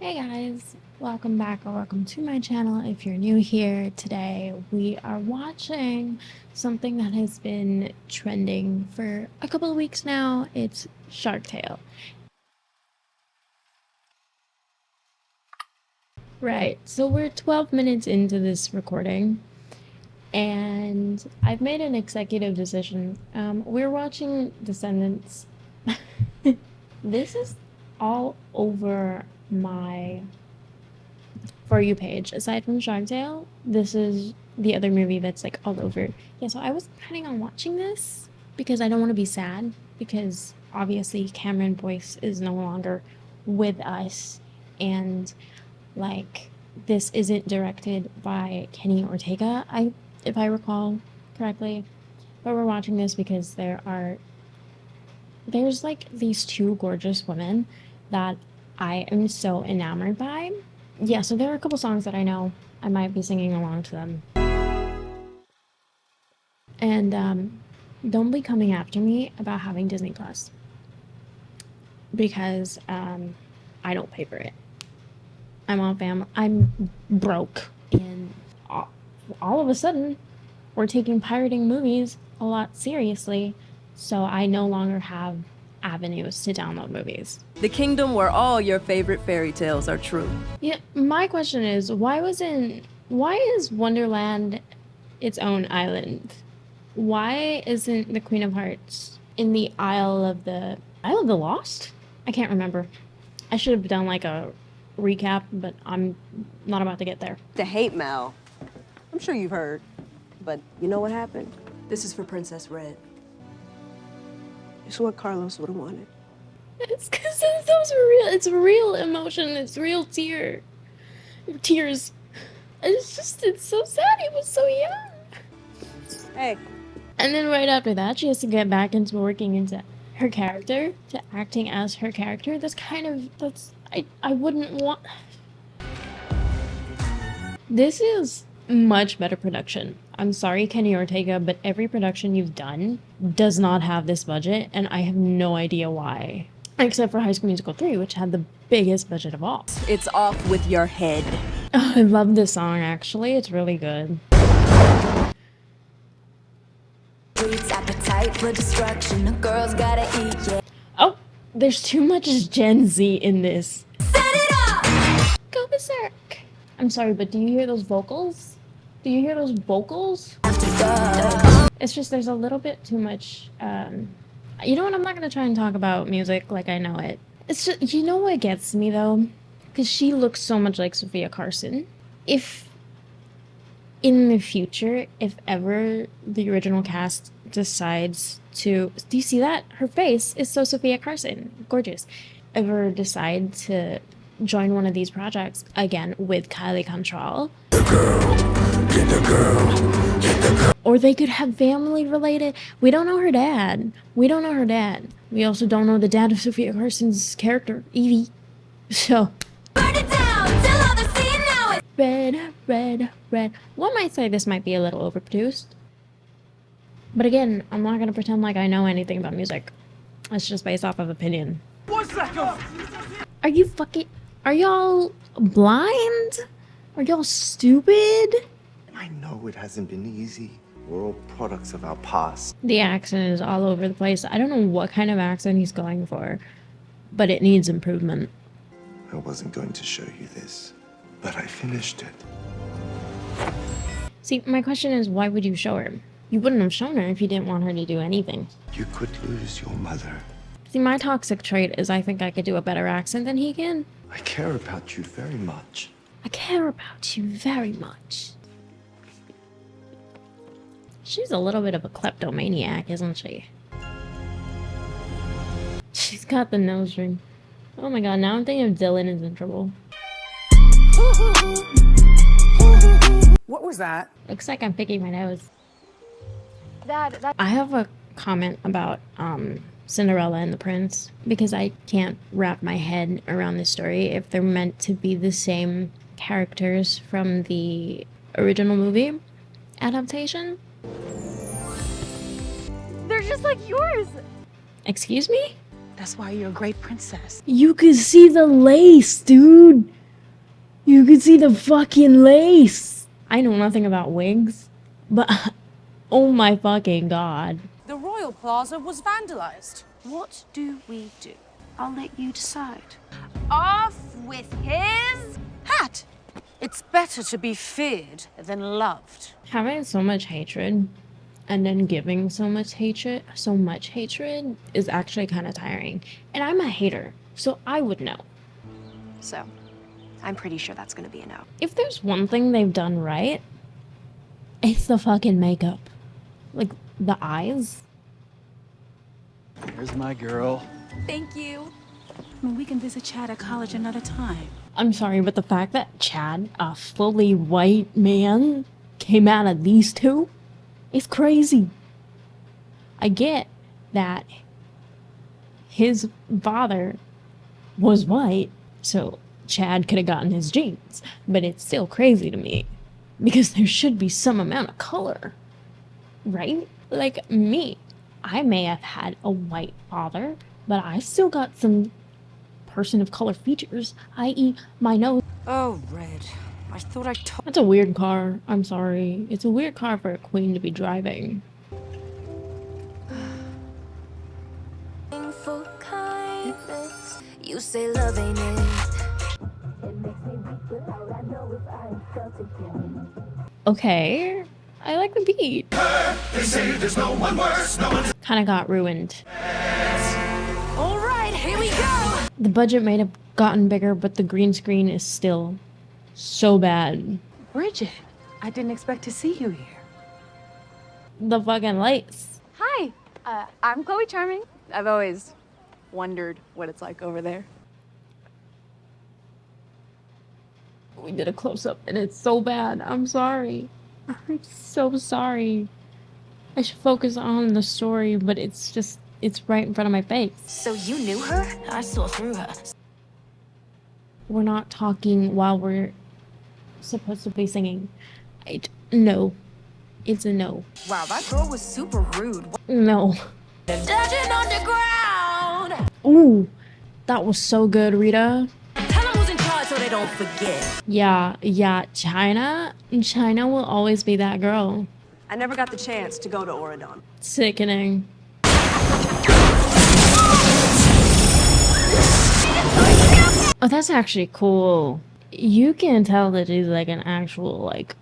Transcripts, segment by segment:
Hey guys, welcome back or welcome to my channel. If you're new here, today we are watching something that has been trending for a couple of weeks now. It's Shark Tale. Right, so we're 12 minutes into this recording and I've made an executive decision. We're watching Descendants. This is all over my For You page. Aside from Shark Tale, this is the other movie that's like all over. Yeah, so I was planning on watching this because I don't want to be sad because obviously Cameron Boyce is no longer with us, and like this isn't directed by Kenny Ortega, if I recall correctly. But we're watching this because there's like these two gorgeous women that I am so enamored by. Yeah, so there are a couple songs that I know I might be singing along to them. And don't be coming after me about having Disney Plus because I don't pay for it. I'm broke, and all of a sudden we're taking pirating movies a lot seriously, so I no longer have avenues to download movies. The kingdom where all your favorite fairy tales are true. Yeah, my question is, why is Wonderland its own island? Why isn't the Queen of Hearts in the Isle of the Lost? I can't remember. I should have done like a recap, but I'm not about to get there. The hate mail. I'm sure you've heard, but you know what happened? This is for Princess Red. It's what Carlos would have wanted. It's because those are real. It's real emotion. It's real tears. It's so sad. He was so young. Hey. And then right after that, she has to get back into working into her character, to acting as her character. I wouldn't want. This is much better production. I'm sorry, Kenny Ortega, but every production you've done does not have this budget, and I have no idea why. Except for High School Musical 3, which had the biggest budget of all. It's off with your head. Oh, I love this song, actually. It's really good. Appetite for destruction, the girls gotta eat, yeah. Oh, there's too much Gen Z in this. Set it up! Go berserk. I'm sorry, but do you hear those vocals? Do you hear those vocals? It's just there's a little bit too much. You know what? I'm not gonna try and talk about music like I know it. It's just, you know what gets me though? Because she looks so much like Sophia Carson. If in the future, if ever the original cast decides to, do you see that? Her face is so Sophia Carson, gorgeous. Ever decide to join one of these projects again with Kylie Control, or they could have family related. We don't know her dad. We also don't know the dad of Sophia Carson's character, Evie. So Burn it down, till others see it now. red. One might say this might be a little overproduced, but again, I'm not gonna pretend like I know anything about music. It's just based off of opinion. Are y'all blind? Are y'all stupid? I know it hasn't been easy. We're all products of our past. The accent is all over the place. I don't know what kind of accent he's going for, but it needs improvement. I wasn't going to show you this, but I finished it. See, my question is, why would you show her? You wouldn't have shown her if you didn't want her to do anything. You could lose your mother. See, my toxic trait is I think I could do a better accent than he can. I care about you very much. I care about you very much. She's a little bit of a kleptomaniac, isn't she? She's got the nose ring. Oh my god, now I'm thinking of Dylan is in trouble. What was that? Looks like I'm picking my nose. Dad, I have a comment about Cinderella and the Prince, because I can't wrap my head around this story if they're meant to be the same characters from the original movie adaptation. they're just like yours. Excuse me? That's why you're a great princess. You could see the lace, dude. You could see the fucking lace. I know nothing about wigs, but oh my fucking god. The Royal Plaza was vandalized. What do we do? I'll let you decide. Off with his hat! It's better to be feared than loved. Having so much hatred and then giving so much hatred is actually kind of tiring. And I'm a hater, so I would know. So, I'm pretty sure that's gonna be a no. If there's one thing they've done right, it's the fucking makeup. Like, the eyes. There's my girl. Thank you. I mean, we can visit Chad at college another time. I'm sorry, but the fact that Chad, a fully white man, came out of these two is crazy. I get that his father was white, so Chad could have gotten his genes, but it's still crazy to me because there should be some amount of color, right? Like me, I may have had a white father, but I still got some person of color features, i.e. my nose. Oh, Red. I thought I told. That's a weird car. I'm sorry. It's a weird car for a queen to be driving. For kindness, you say love ain't it. It makes me weak without I know if I felt again. Okay. I like the beat. They say there's no one worse, no one. Kind of got ruined. All right, here we go. The budget may have gotten bigger, but the green screen is still so bad. Bridget, I didn't expect to see you here. The fucking lights. Hi, I'm Chloe Charming. I've always wondered what it's like over there. We did a close-up and it's so bad. I'm sorry. I'm so sorry. I should focus on the story, but it's right in front of my face. So you knew her? I saw through her. We're not talking while we're supposed to be singing. No. It's a no. Wow, that girl was super rude. No. Dodging underground. Ooh, that was so good, Rita. Tell them who's in charge so they don't forget. Yeah, China will always be that girl. I never got the chance to go to Oregon. Sickening. Oh, that's actually cool. You can tell that she's like an actual, like,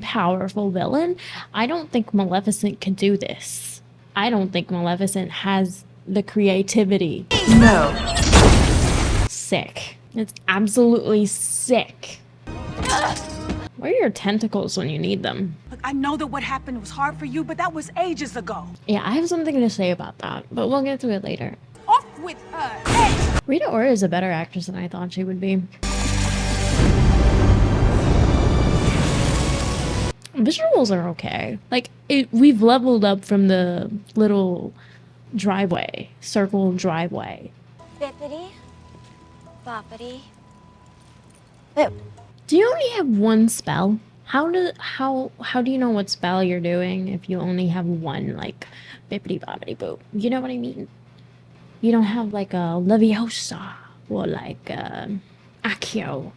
powerful villain. I don't think Maleficent could do this. I don't think Maleficent has the creativity. No. Sick. It's absolutely sick. Where are your tentacles when you need them? Look, I know that what happened was hard for you, but that was ages ago. Yeah, I have something to say about that, but we'll get to it later. Off with her head! Rita Ora is a better actress than I thought she would be. Visuals are okay. Like, we've leveled up from the little driveway, circle driveway. Bippity, boppity. Do you only have one spell? How do you know what spell you're doing if you only have one, like, bippity boppity boop? You know what I mean? You don't have like a Leviosa or like Accio.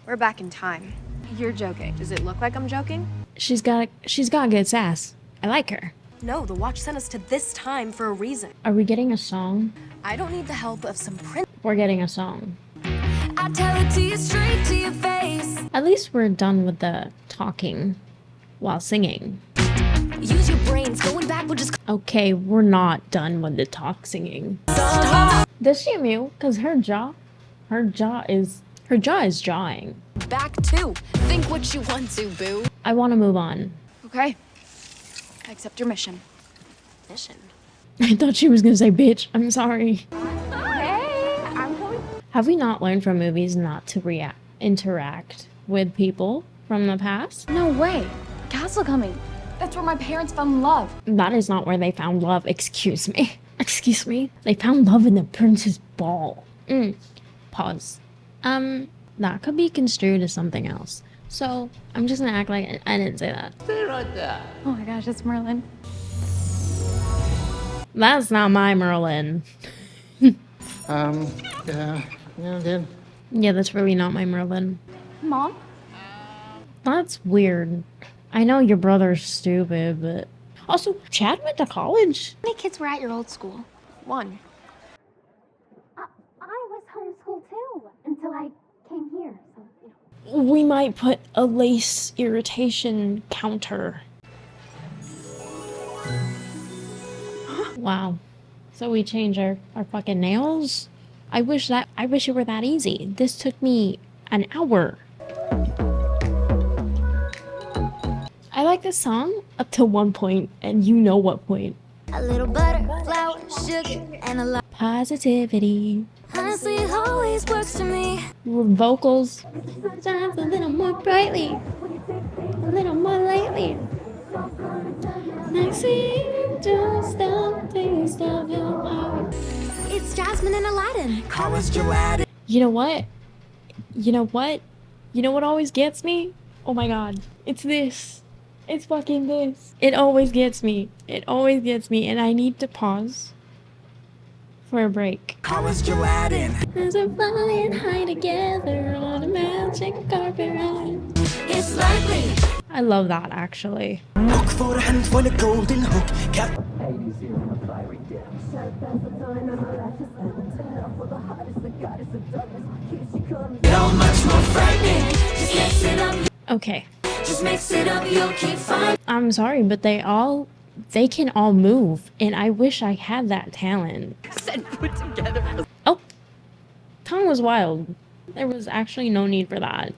We're back in time. You're joking. Does it look like I'm joking? She's got good sass. I like her. No, the watch sent us to this time for a reason. Are we getting a song? I don't need the help of some prince. We're getting a song. I tell it to you straight to your face. At least we're done with the talking while singing. Use your brains. Going back will just. Okay, we're not done with the talk singing. Does she mute? Cause her jaw is jawing. Back to. Think what you want to, boo. I want to move on. Okay. I accept your mission. Mission. I thought she was gonna say bitch. I'm sorry. Hey, I'm Chloe. Have we not learned from movies not to interact with people from the past? No way. Castle coming. That's where my parents found love. That is not where they found love. Excuse me. Excuse me. They found love in the Prince's Ball. Pause. That could be construed as something else. So, I'm just gonna act like I didn't say that. Oh my gosh, it's Merlin. That's not my Merlin. Yeah, dude. Yeah, that's really not my Merlin. Mom? That's weird. I know your brother's stupid, but... Also, Chad went to college. How many kids were at your old school? One. I was homeschooled too until I came here. So, We might put a lace irritation counter. Wow. So we change our fucking nails? I wish it were that easy. This took me an hour. I like this song up to one point, and you know what point. a little butter, flour, sugar, and a lot. Positivity. Honestly, it always works for me. Vocals. Shines a little more brightly. A little more lately. Next thing, just stop, taste of your heart. It's Jasmine and Aladdin. You know what? You know what? You know what always gets me? Oh my god. It's this. It's fucking this. It always gets me. It always gets me, and I need to pause for a break. As we're flying high together on a magic carpet ride. It's likely. I love that, actually. Look for a handful of golden hook. Much more frightening. Just mix it up. Okay. Just mix it up. You'll keep finding. I'm sorry, but they can all move, and I wish I had that talent. Said put together. Oh, tongue was wild. There was actually no need for that.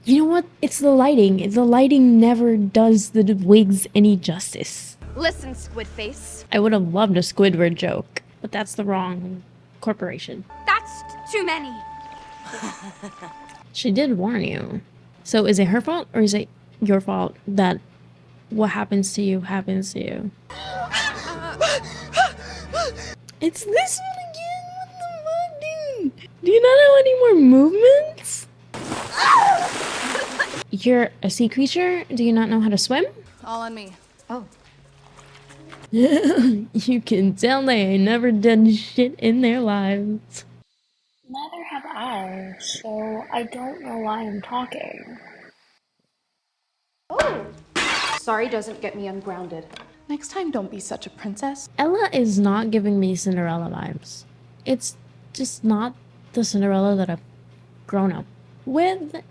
You know what? It's the lighting. The lighting never does the wigs any justice. Listen, Squid Face. I would have loved a Squidward joke, but that's the wrong corporation. That's too many. She did warn you. So is it her fault or is it your fault that what happens to you happens to you? It's this one again. What the fuck, dude? Do you not know any more movements? You're a sea creature? Do you not know how to swim? All on me. Oh. You can tell they ain't never done shit in their lives. Neither have I, so I don't know why I'm talking. Oh. Sorry doesn't get me ungrounded. Next time, don't be such a princess. Ella is not giving me Cinderella vibes. It's just not the Cinderella that I've grown up with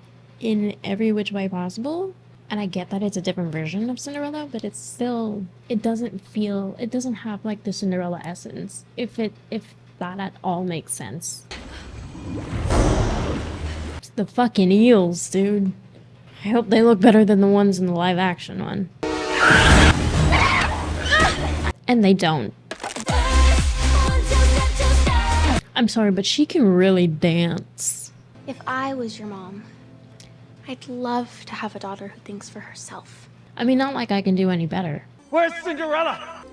in every which way possible. And I get that it's a different version of Cinderella, but it's still, it doesn't have like the Cinderella essence. If that at all makes sense. It's the fucking eels, dude. I hope they look better than the ones in the live action one. And they don't. I'm sorry, but she can really dance. If I was your mom, I'd love to have a daughter who thinks for herself. I mean, not like I can do any better. Where's Cinderella?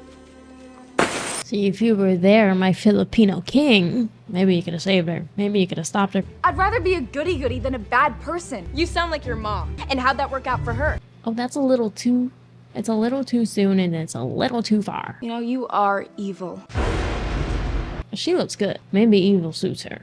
See, if you were there, my Filipino king, maybe you could have saved her. Maybe you could have stopped her. I'd rather be a goody-goody than a bad person. You sound like your mom. And how'd that work out for her? Oh, that's a little too... It's a little too soon and it's a little too far. You know, you are evil. She looks good. Maybe evil suits her.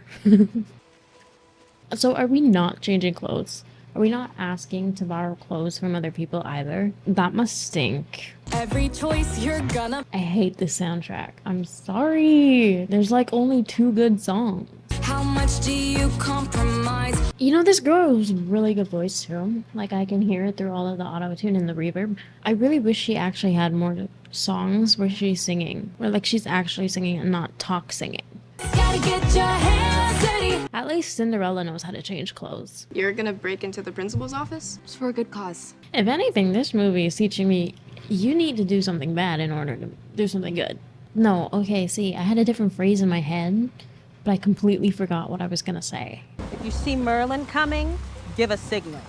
So are we not changing clothes? Are we not asking to borrow clothes from other people either? That must stink. Every choice you're gonna. I hate this soundtrack. I'm sorry. There's like only 2 good songs. How much do you compromise? You know, this girl has a really good voice too. Like, I can hear it through all of the auto-tune and the reverb. I really wish she actually had more songs where she's singing. Where like she's actually singing and not talk singing. Gotta get your hands dirty. At least Cinderella knows how to change clothes. You're gonna break into the principal's office? It's for a good cause. If anything, this movie is teaching me you need to do something bad in order to do something good. No, okay, see, I had a different phrase in my head, but I completely forgot what I was gonna say. If you see Merlin coming, give a signal.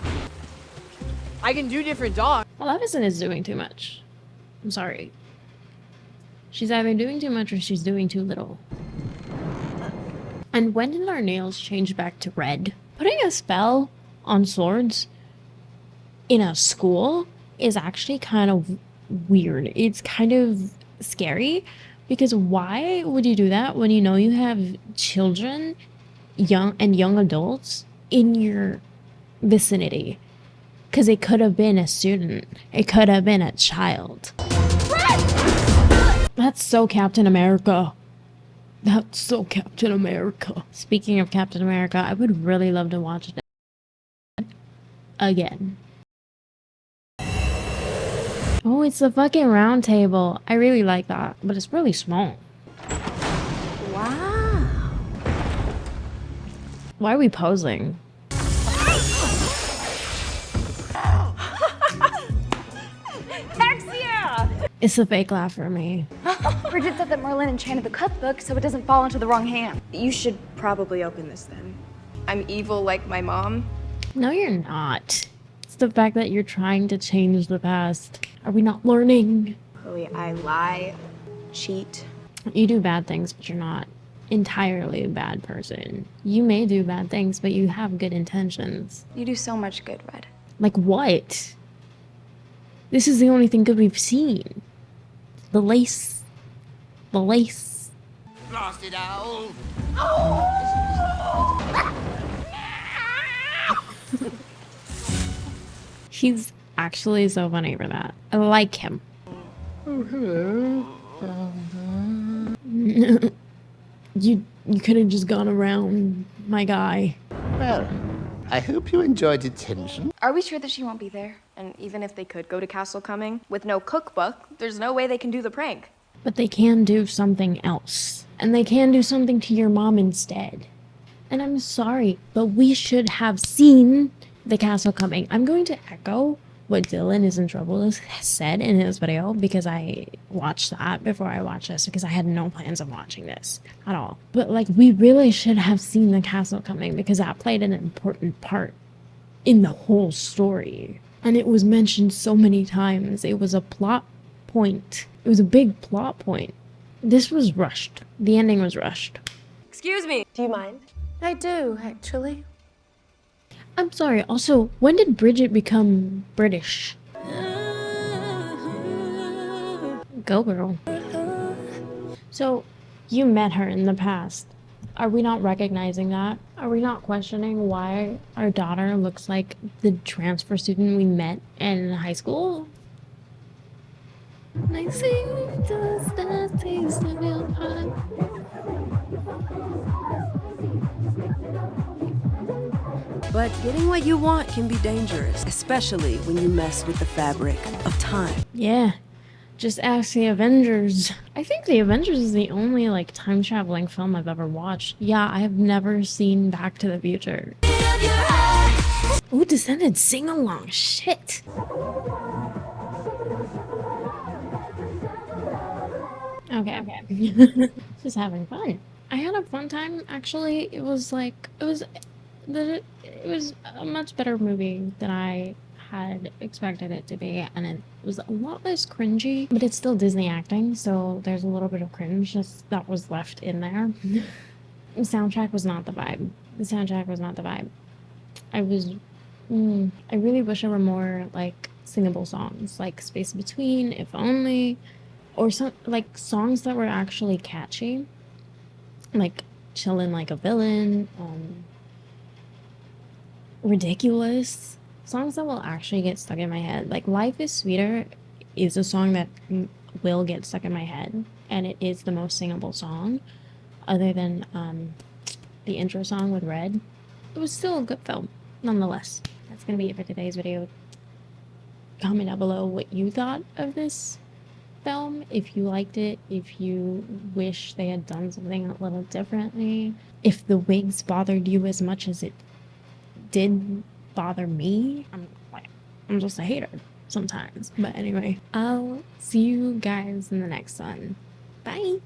I can do different dogs. Maleficent is doing too much. I'm sorry. She's either doing too much or she's doing too little. And when did our nails change back to red? Putting a spell on swords in a school is actually kind of weird. It's kind of scary, Because why would you do that when you know you have children, young adults in your vicinity? Because it could have been a student. It could have been a child. That's so Captain America. That's so Captain America. Speaking of Captain America, I would really love to watch it again. Oh, it's the fucking round table. I really like that, but it's really small. Wow. Why are we posing? It's a fake laugh for me. Bridget said that Merlin enchanted the cookbook so it doesn't fall into the wrong hand. You should probably open this then. I'm evil like my mom. No, you're not. It's the fact that you're trying to change the past. Are we not learning? Chloe, I lie, cheat. You do bad things, but you're not entirely a bad person. You may do bad things, but you have good intentions. You do so much good, Red. Like what? This is the only thing good we've seen. The lace. The lace. Blasted owl! He's actually so funny for that. I like him. Oh, hello. You could have just gone around, my guy. Well, I hope you enjoyed detention. Are we sure that she won't be there? And even if they could go to Castle Coming with no cookbook, there's no way they can do the prank. But they can do something else. And they can do something to your mom instead. And I'm sorry, but we should have seen the Castle Coming. I'm going to echo what Dylan is in trouble has said in his video, because I watched that before I watched this, because I had no plans of watching this at all. But like, we really should have seen the Castle Coming, because that played an important part in the whole story. And it was mentioned so many times. It was a plot point. It was a big plot point. This was rushed. The ending was rushed. Excuse me. Do you mind? I do, actually. I'm sorry, also, when did Bridget become British? Go girl. So, you met her in the past. Are we not recognizing that? Are we not questioning why our daughter looks like the transfer student we met in high school? I sing just the taste of your heart. But getting what you want can be dangerous, especially when you mess with the fabric of time. Yeah, just ask the Avengers. I think the Avengers is the only like time traveling film I've ever watched. Yeah, I have never seen Back to the Future. Ooh, Descendants sing along. Shit. Okay. Just having fun. I had a fun time actually. It was a much better movie than I had expected it to be, and it was a lot less cringy, but it's still Disney acting, so there's a little bit of cringe that was left in there. The soundtrack was not the vibe. I really wish there were more like singable songs, like Space Between, If Only, or some like songs that were actually catchy, like Chillin' Like a Villain, Ridiculous, songs that will actually get stuck in my head. Like Life is Sweeter is a song that will get stuck in my head, and it is the most singable song other than the intro song with Red. It was still a good film nonetheless. That's gonna be it for today's video. Comment down below what you thought of this film, if you liked it, if you wish they had done something a little differently, if the wigs bothered you as much as it did bother me. I'm just a hater sometimes. But anyway, I'll see you guys in the next one. Bye.